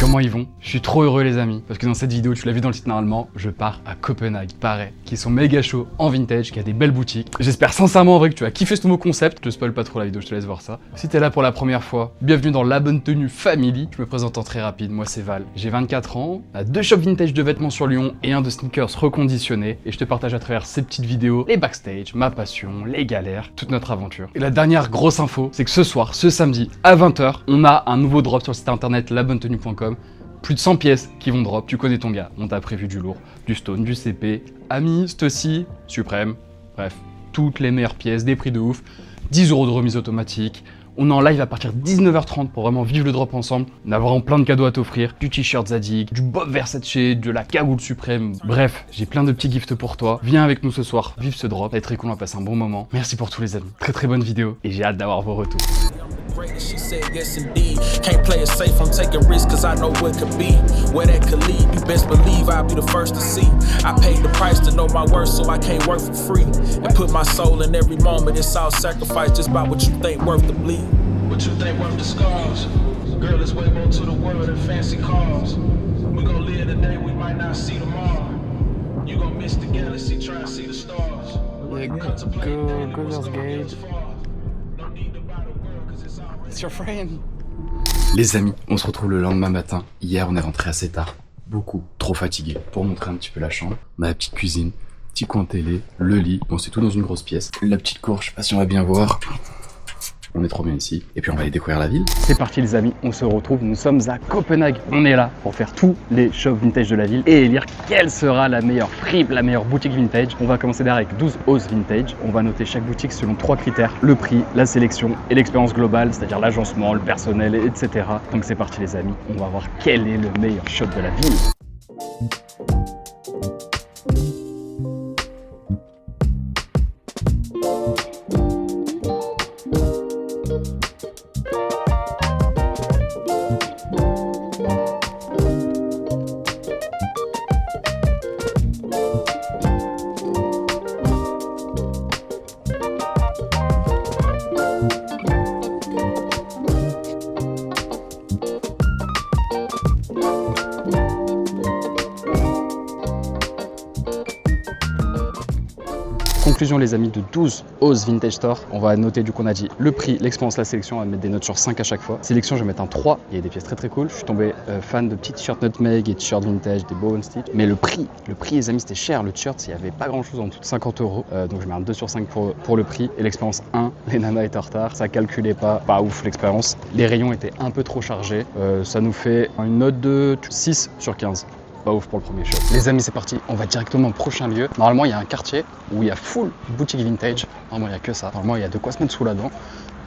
Comment ils vont? Je suis trop heureux les amis, parce que dans cette vidéo, tu l'as vu dans le titre normalement, je pars à Copenhague, pareil, qui sont méga chauds en vintage, qui a des belles boutiques. J'espère sincèrement en vrai que tu as kiffé ce nouveau concept, je te spoil pas trop la vidéo, je te laisse voir ça. Si t'es là pour la première fois, bienvenue dans La Bonne Tenue Family. Je me présente en très rapide, moi c'est Val, j'ai 24 ans, on a 2 shops vintage de vêtements sur Lyon et un de sneakers reconditionnés, et je te partage à travers ces petites vidéos les backstage, ma passion, les galères, toute notre aventure. Et la dernière grosse info, c'est que ce soir, ce samedi, à 20 h, on a un nouveau drop sur le site internet labonnetenue.com. Plus de 100 pièces qui vont drop, tu connais ton gars, on t'a prévu du lourd, du stone, du CP, Ami, Stussy, Supreme, bref, toutes les meilleures pièces, des prix de ouf, 10 € de remise automatique. On est en live à partir de 19 h 30 pour vraiment vivre le drop ensemble. On a vraiment plein de cadeaux à t'offrir, du t-shirt Zadig, du Bob Versace, de la cagoule Suprême. Bref, j'ai plein de petits gifts pour toi. Viens avec nous ce soir, vive ce drop, ça va être très cool, on va passer un bon moment. Merci pour tous les amis, très bonne vidéo et j'ai hâte d'avoir vos retours. She said yes indeed. Can't play it safe, I'm taking risks cause I know what could be. Where that could lead, you best believe I'll be the first to see. I paid the price to know my worth so I can't work for free. And put my soul in every moment, it's all sacrifice just by what you think worth the bleed. What you think worth the scars? Girl, it's way more to the world than fancy cars. We gon' live today, we might not see tomorrow. You gon' miss the galaxy, try and see the stars. It's your friend. Les amis, on se retrouve le lendemain matin. Hier, on est rentré assez tard. Beaucoup trop fatigué. Pour montrer un petit peu la chambre. On a la petite cuisine, petit coin télé, le lit. Bon, c'est tout dans une grosse pièce. La petite cour, je sais pas si on va bien voir. On est trop bien ici. Et puis on va aller découvrir la ville. C'est parti les amis, on se retrouve. Nous sommes à Copenhague. On est là pour faire tous les shops vintage de la ville et élire quelle sera la meilleure fripe, la meilleure boutique vintage. On va commencer derrière avec 12 Oz Vintage. On va noter chaque boutique selon 3 critères. Le prix, la sélection et l'expérience globale, c'est-à-dire l'agencement, le personnel, etc. Donc c'est parti les amis. On va voir quel est le meilleur shop de la ville. Conclusion les amis de 12 Oz Vintage Store, on va noter du coup on a dit le prix, l'expérience, la sélection, on va mettre des notes sur 5 à chaque fois. Sélection je vais mettre un 3, il y a des pièces très cool, je suis tombé fan de petits t-shirts Nutmeg et t-shirts vintage, des Bow Stitch. Mais le prix les amis c'était cher, le t-shirt il n'y avait pas grand chose en dessous de 50 €, donc je mets un 2 sur 5 pour le prix. Et l'expérience 1, les nanas étaient en retard, ça calculait pas ouf l'expérience. Les rayons étaient un peu trop chargés, ça nous fait une note de 6 sur 15. Pas ouf pour le premier shop. Les amis c'est parti, on va directement au prochain lieu. Normalement il y a un quartier où il y a full boutique vintage. Normalement il n'y a que ça. Normalement il y a de quoi se mettre sous la dent.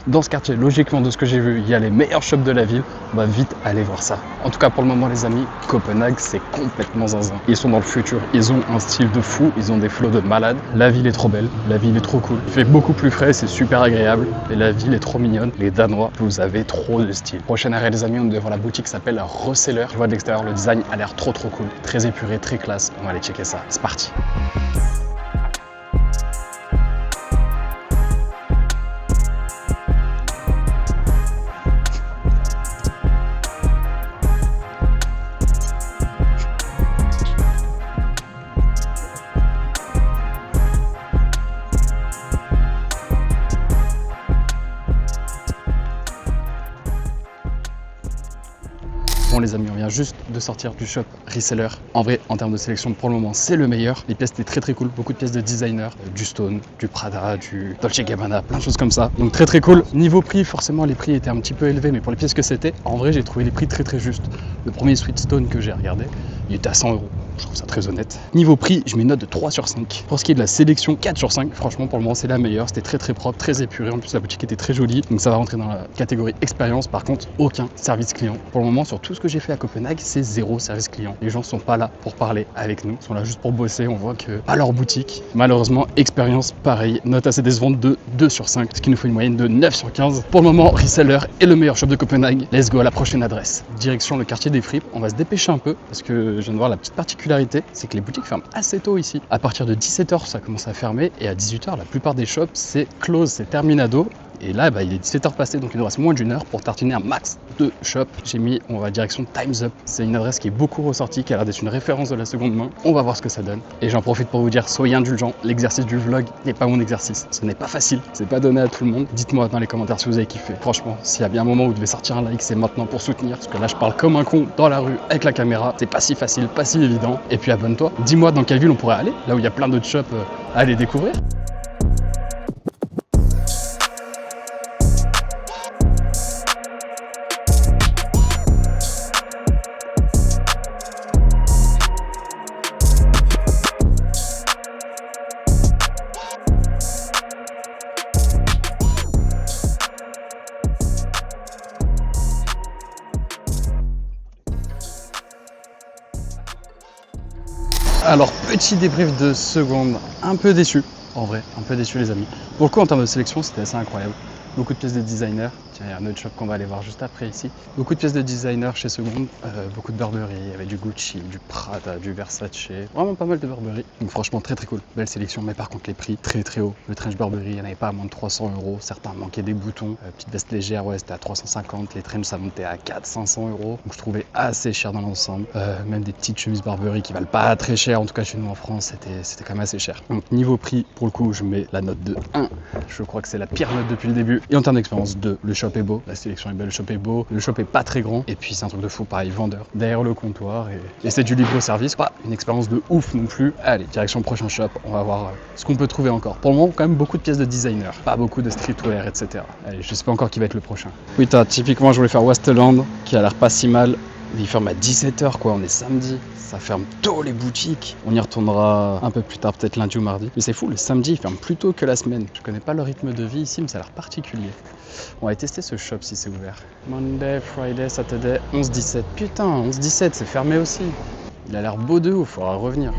Dans ce quartier, logiquement de ce que j'ai vu, il y a les meilleurs shops de la ville. On va vite aller voir ça. En tout cas pour le moment les amis, Copenhague c'est complètement zinzin. Ils sont dans le futur, ils ont un style de fou, ils ont des flots de malades. La ville est trop belle, la ville est trop cool. Il fait beaucoup plus frais, c'est super agréable. Et la ville est trop mignonne. Les Danois, vous avez trop de style. Prochain arrêt les amis, on est devant la boutique qui s'appelle Reseller. Je vois de l'extérieur, le design a l'air trop cool. Très épuré, très classe. On va aller checker ça. C'est parti. Bon les amis, on vient juste de sortir du shop Reseller. En vrai, en termes de sélection, pour le moment, c'est le meilleur. Les pièces étaient très cool, beaucoup de pièces de designer, du Stone, du Prada, du Dolce Gabbana, plein de choses comme ça. Donc très cool. Niveau prix, forcément, les prix étaient un petit peu élevés, mais pour les pièces que c'était, en vrai, j'ai trouvé les prix très justes. Le premier Sweet Stone que j'ai regardé, il était à 100 €. Je trouve ça très honnête. Niveau prix, je mets une note de 3 sur 5. Pour ce qui est de la sélection, 4 sur 5. Franchement, pour le moment, c'est la meilleure. C'était très propre, très épuré. En plus, la boutique était très jolie. Donc, ça va rentrer dans la catégorie expérience. Par contre, aucun service client. Pour le moment, sur tout ce que j'ai fait à Copenhague, c'est 0 service client. Les gens sont pas là pour parler avec nous. Ils sont là juste pour bosser. On voit que pas leur boutique. Malheureusement, expérience, pareil. Note assez décevante de 2 sur 5. Ce qui nous fait une moyenne de 9 sur 15. Pour le moment, Reseller est le meilleur shop de Copenhague. Let's go à la prochaine adresse. Direction le quartier des fripes. On va se dépêcher un peu parce que je viens de voir la petite particularité. C'est que les boutiques ferment assez tôt ici. À partir de 17 h, ça commence à fermer et à 18 h, la plupart des shops, c'est close, c'est terminado. Et là, il est 17h passé, donc il nous reste moins d'1 heure pour tartiner un max de shop. J'ai mis, on va direction Time's Up. C'est une adresse qui est beaucoup ressortie, qui a l'air d'être une référence de la seconde main. On va voir ce que ça donne. Et j'en profite pour vous dire, soyez indulgents. L'exercice du vlog n'est pas mon exercice. Ce n'est pas facile. C'est pas donné à tout le monde. Dites-moi dans les commentaires si vous avez kiffé. Franchement, s'il y a bien un moment où vous devez sortir un like, c'est maintenant pour soutenir. Parce que là, je parle comme un con dans la rue avec la caméra. C'est pas si facile, pas si évident. Et puis abonne-toi. Dis-moi dans quelle ville on pourrait aller. Là où il y a plein d'autres shops à aller découvrir. Alors, petit débrief de seconde, un peu déçu, en vrai, un peu déçu les amis. Pour le coup, en termes de sélection, c'était assez incroyable. Beaucoup de pièces de designer. Tiens, il y a un autre shop qu'on va aller voir juste après ici. Beaucoup de pièces de designer chez Seconde, beaucoup de Burberry, il y avait du Gucci, du Prada, du Versace, vraiment pas mal de Burberry. Donc franchement très cool, belle sélection, mais par contre les prix très haut. Le trench Burberry, il n'y en avait pas à moins de 300 €, certains manquaient des boutons. Petite veste légère, ouais, c'était à 350, les trench ça montait à 400-500 €. Donc je trouvais assez cher dans l'ensemble. Même des petites chemises Burberry qui valent pas très cher, en tout cas chez nous en France, c'était quand même assez cher. Donc niveau prix, pour le coup, je mets la note de 1. Je crois que c'est la pire note depuis le début. Et en termes d'expérience, 2. Le shop est beau, la sélection est belle, le shop est beau, le shop est pas très grand. Et puis c'est un truc de fou, pareil, vendeur derrière le comptoir. Et c'est du libre service, pas une expérience de ouf non plus. Allez, direction prochain shop, on va voir ce qu'on peut trouver encore. Pour le moment, quand même beaucoup de pièces de designer, pas beaucoup de streetwear, etc. Allez, je sais pas encore qui va être le prochain. Oui, typiquement, je voulais faire Westland, qui a l'air pas si mal. Il ferme à 17h quoi, on est samedi, ça ferme tôt les boutiques. On y retournera un peu plus tard, peut-être lundi ou mardi. Mais c'est fou, le samedi il ferme plus tôt que la semaine. Je connais pas le rythme de vie ici, mais ça a l'air particulier. On va aller tester ce shop si c'est ouvert. Monday, Friday, Saturday, 11-17. Putain, 11-17, c'est fermé aussi. Il a l'air beau de ouf, faudra revenir.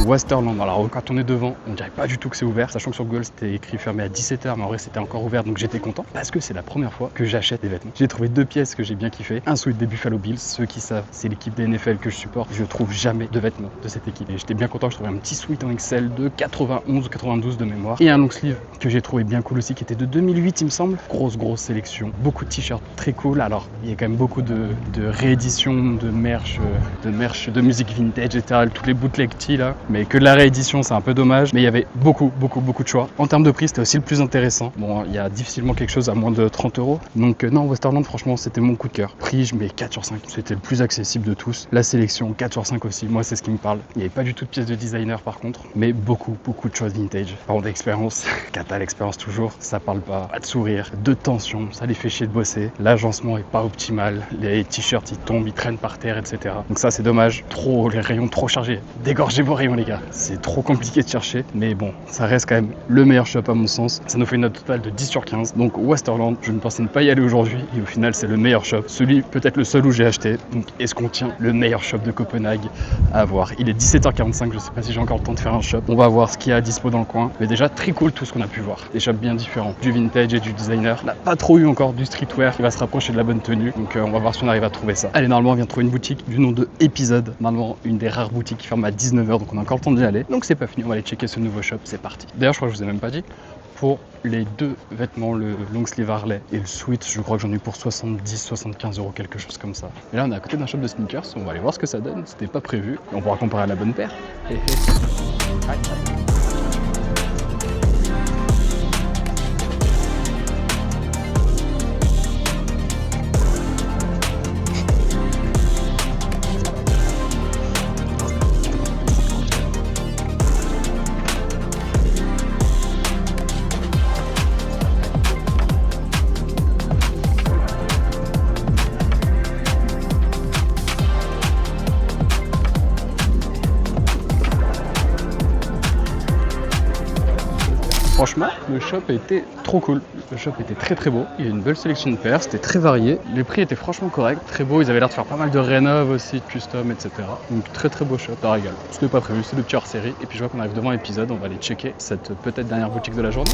Westerland. Alors quand on est devant, on dirait pas du tout que c'est ouvert, sachant que sur Google c'était écrit fermé à 17h, mais en vrai c'était encore ouvert, donc j'étais content parce que c'est la première fois que j'achète des vêtements. J'ai trouvé 2 pièces que j'ai bien kiffé. Un sweat des Buffalo Bills, ceux qui savent, c'est l'équipe des NFL que je supporte. Je trouve jamais de vêtements de cette équipe et j'étais bien content. Je trouvais un petit sweat en XL de 91 ou 92 de mémoire et un long sleeve que j'ai trouvé bien cool aussi, qui était de 2008 il me semble. Grosse sélection, beaucoup de t-shirts très cool. Alors il y a quand même beaucoup de rééditions de merch, de musique vintage, etc. Tous les bootleg tee là, mais que de la réédition, c'est un peu dommage, mais il y avait beaucoup de choix. En termes de prix, c'était aussi le plus intéressant. Bon, il y a difficilement quelque chose à moins de 30 €. Donc non, Westerland, franchement, c'était mon coup de cœur. Prix, je mets 4 sur 5. C'était le plus accessible de tous. La sélection, 4 sur 5 aussi. Moi, c'est ce qui me parle. Il n'y avait pas du tout de pièces de designer par contre, mais beaucoup de choses vintage. Par contre, d'expérience, cata l'expérience toujours, ça parle pas de sourire, de tension, ça les fait chier de bosser. L'agencement est pas optimal. Les t-shirts, ils tombent, ils traînent par terre, etc. Donc ça, c'est dommage. Les rayons trop chargés. Dégorgez vos rayons, les gars. C'est trop compliqué de chercher, mais bon, ça reste quand même le meilleur shop à mon sens. Ça nous fait une note totale de 10 sur 15. Donc Westerland, je ne pensais ne pas y aller aujourd'hui et au final c'est le meilleur shop. Celui peut-être le seul où j'ai acheté. Donc est-ce qu'on tient le meilleur shop de Copenhague à voir? Il est 17h45, je sais pas si j'ai encore le temps de faire un shop. On va voir ce qu'il y a à dispo dans le coin. Mais déjà très cool tout ce qu'on a pu voir. Des shops bien différents, du vintage et du designer. On n'a pas trop eu encore du streetwear qui va se rapprocher de la bonne tenue. Donc on va voir si on arrive à trouver ça. Allez, normalement on vient de trouver une boutique du nom de Épisode. Normalement une des rares boutiques qui ferme à 19h, donc on a encore le temps d'y aller. Donc c'est pas fini, on va aller checker ce nouveau shop, c'est parti. D'ailleurs je crois que je vous ai même pas dit, pour les 2 vêtements, le long sleeve Harley et le sweat, je crois que j'en ai eu pour 70-75 €, quelque chose comme ça. Et là on est à côté d'un shop de sneakers, on va aller voir ce que ça donne, c'était pas prévu, et on pourra comparer à la bonne paire. franchement, le shop était trop cool. Le shop était très très beau. Il y a une belle sélection de paires, c'était très varié. Les prix étaient franchement corrects, très beaux. Ils avaient l'air de faire pas mal de rénov aussi, de custom, etc. Donc très très beau shop, ça régale. C'était pas prévu, c'est le petit hors série. Et puis je vois qu'on arrive devant l'épisode, on va aller checker cette peut-être dernière boutique de la journée.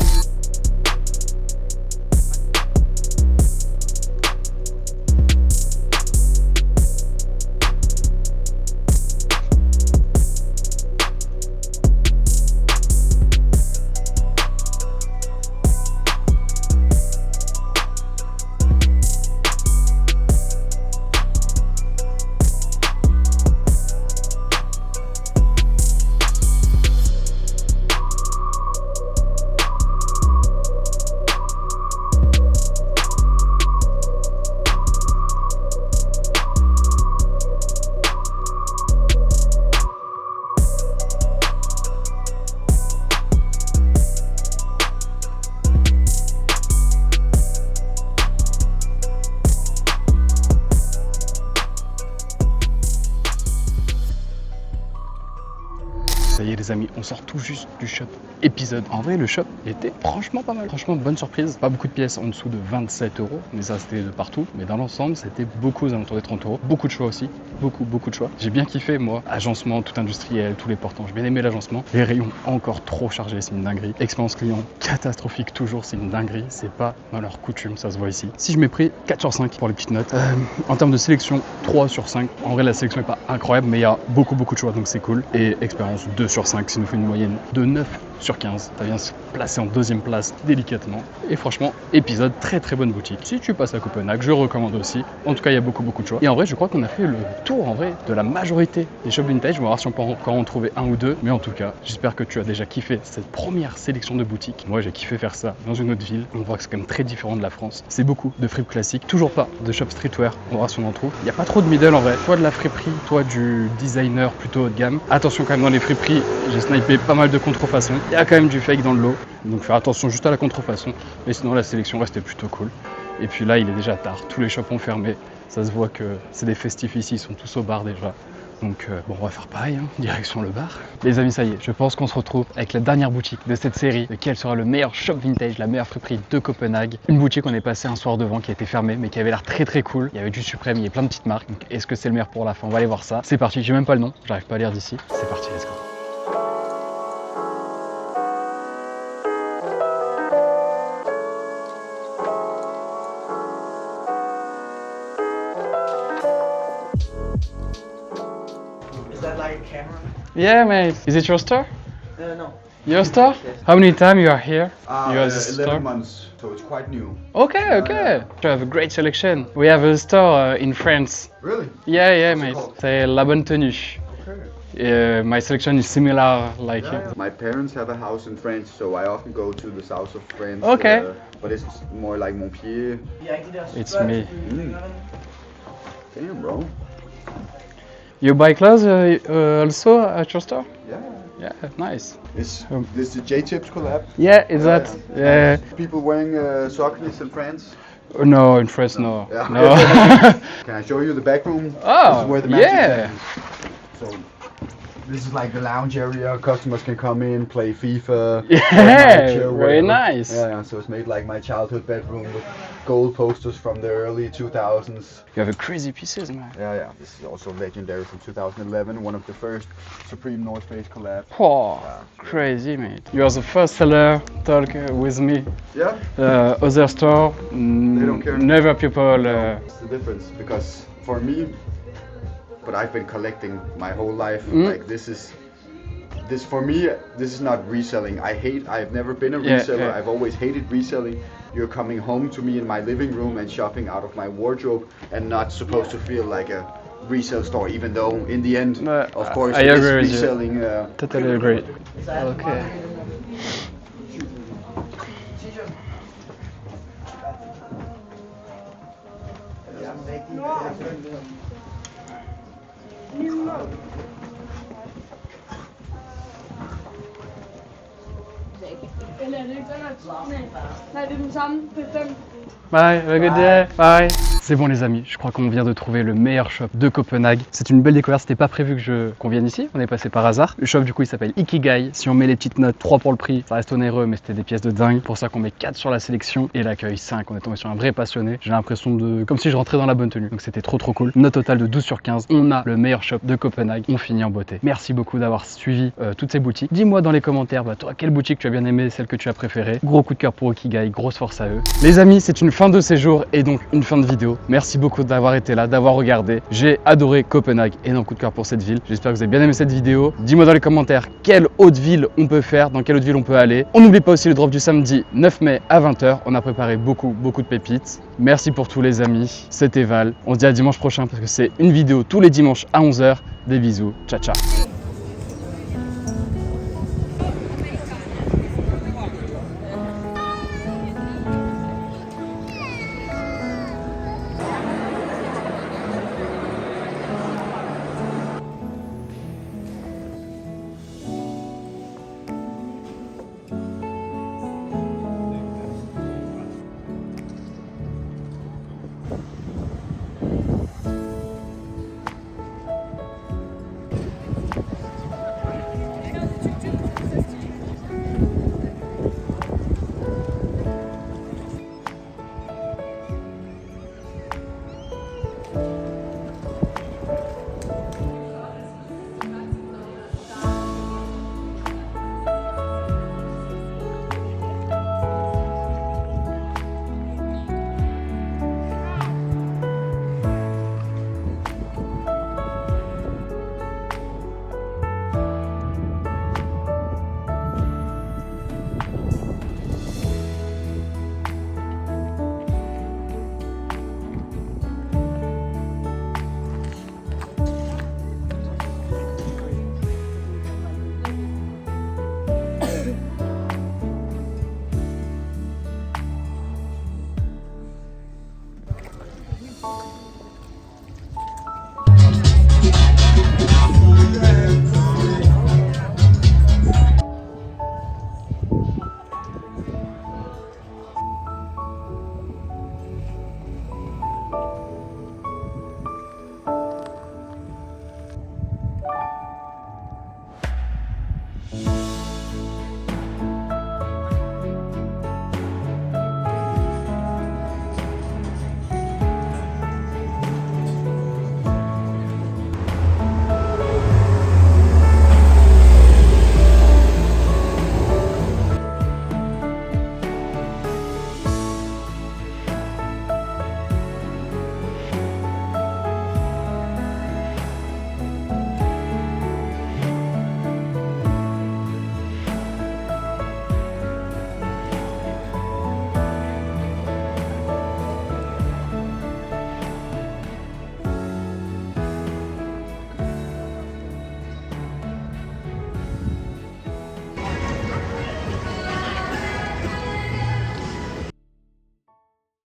Ça y est les amis, on sort tout juste du shop épisode. En vrai le shop était franchement pas mal. Franchement bonne surprise. Pas beaucoup de pièces en dessous de 27 €. Mais ça c'était de partout. Mais dans l'ensemble c'était beaucoup aux alentours des 30 €. Beaucoup de choix aussi. Beaucoup de choix. J'ai bien kiffé moi. Agencement, tout industriel, tous les portants. J'ai bien aimé l'agencement. Les rayons encore trop chargés, c'est une dinguerie. Expérience client catastrophique toujours, c'est une dinguerie. C'est pas dans leur coutume, ça se voit ici. Si je m'ai pris 4 sur 5 pour les petites notes. En termes de sélection, 3 sur 5. En vrai la sélection est pas incroyable mais il y a beaucoup de choix donc c'est cool. Et expérience 2 sur 5, ça nous fait une moyenne de 9 sur 15. Ça vient se placer en deuxième place délicatement. Et franchement, épisode très bonne boutique. Si tu passes à Copenhague, je recommande aussi. En tout cas, il y a beaucoup de choix. Et en vrai, je crois qu'on a fait le tour en vrai de la majorité des shops vintage. On va voir si on peut encore en trouver un ou deux. Mais en tout cas, j'espère que tu as déjà kiffé cette première sélection de boutiques. Moi, j'ai kiffé faire ça dans une autre ville. On voit que c'est quand même très différent de la France. C'est beaucoup de fripes classiques. Toujours pas de shop streetwear. On va voir si on en trouve. Il n'y a pas trop de middle en vrai. Toi de la friperie, toi du designer plutôt haut de gamme. Attention quand même dans les friperies. J'ai snipé pas mal de contrefaçons. Il y a quand même du fake dans le lot. Donc faire attention juste à la contrefaçon. Mais sinon la sélection restait plutôt cool. Et puis là il est déjà tard. Tous les shops ont fermé. Ça se voit que c'est des festifs ici. Ils sont tous au bar déjà. Donc bon, on va faire pareil, hein, direction le bar. Les amis, ça y est, je pense qu'on se retrouve avec la dernière boutique de cette série, de quel sera le meilleur shop vintage, la meilleure friperie de Copenhague. Une boutique qu'on est passé un soir devant qui a été fermée, mais qui avait l'air très cool. Il y avait du Suprême, il y avait plein de petites marques. Donc est-ce que c'est le meilleur pour la fin? On va aller voir ça. C'est parti, j'ai même pas le nom, j'arrive pas à lire d'ici. C'est parti, let's go. Yeah, mate. Is it your store? No. Your store? Yes. How many times you are here? You are the 11 store? months, so it's quite new. Okay. You have a great selection. We have a store in France. Really? Yeah, What's it mate. called? C'est La Bonne Tenue. My selection is similar, like. My parents have a house in France, so I often go to the south of France. Okay. But it's more like Montpellier. It's me. Damn, bro. You buy clothes also at your store? Yeah. Yeah, nice. Is this the J-Tips collab? Yeah, is that? Yeah. People wearing Saucony in France? No, in France, no. Yeah. No. Can I show you the back room? Oh, This is where the magic yeah. happens. So this is like the lounge area. Customers can come in, play FIFA. Yeah, chill, very whatever. nice. Yeah, so it's made like my childhood bedroom with gold posters from the early 2000s. You have a crazy pieces, man. Yeah. This is also legendary from 2011, one of the first Supreme North Face collabs. Oh, crazy, mate. You are the first seller talk with me. Yeah, Other store, don't care. never people. it's the difference because for me, but I've been collecting my whole life. Like this for me, this is not reselling. I've never been a reseller. Yeah. I've always hated reselling. You're coming home to me in my living room and shopping out of my wardrobe and not supposed to feel like a resale store, even though in the end, of course, I it is agree with you. reselling. Totally agree. Okay. Eller er det ikke godt nok? Nej, det er den samme. Det er den. Bye. Have a good day. Bye. C'est bon les amis, je crois qu'on vient de trouver le meilleur shop de Copenhague. C'est une belle découverte, c'était pas prévu qu'on vienne ici, on est passé par hasard. Le shop du coup il s'appelle Ikigai. Si on met les petites notes, 3 pour le prix, ça reste onéreux mais c'était des pièces de dingue. Pour ça qu'on met 4 sur la sélection et l'accueil 5. On est tombé sur un vrai passionné. J'ai l'impression de comme si je rentrais dans la bonne tenue. Donc c'était trop cool. Note totale de 12 sur 15. On a le meilleur shop de Copenhague. On finit en beauté. Merci beaucoup d'avoir suivi toutes ces boutiques. Dis-moi dans les commentaires, toi quelle boutique tu as bien aimé, celle que tu as préférée. Gros coup de cœur pour Ikigai, grosse force à eux. Les amis, c'est une fin de séjour et donc une fin de vidéo. Merci beaucoup d'avoir été là, d'avoir regardé. J'ai adoré Copenhague, énorme coup de cœur pour cette ville. J'espère que vous avez bien aimé cette vidéo. Dis-moi dans les commentaires quelle autre ville on peut faire, dans quelle autre ville on peut aller. On n'oublie pas aussi le drop du samedi 9 mai à 20 h. On a préparé beaucoup de pépites. Merci pour tous les amis. C'était Val. On se dit à dimanche prochain parce que c'est une vidéo tous les dimanches à 11 h. Des bisous. Ciao.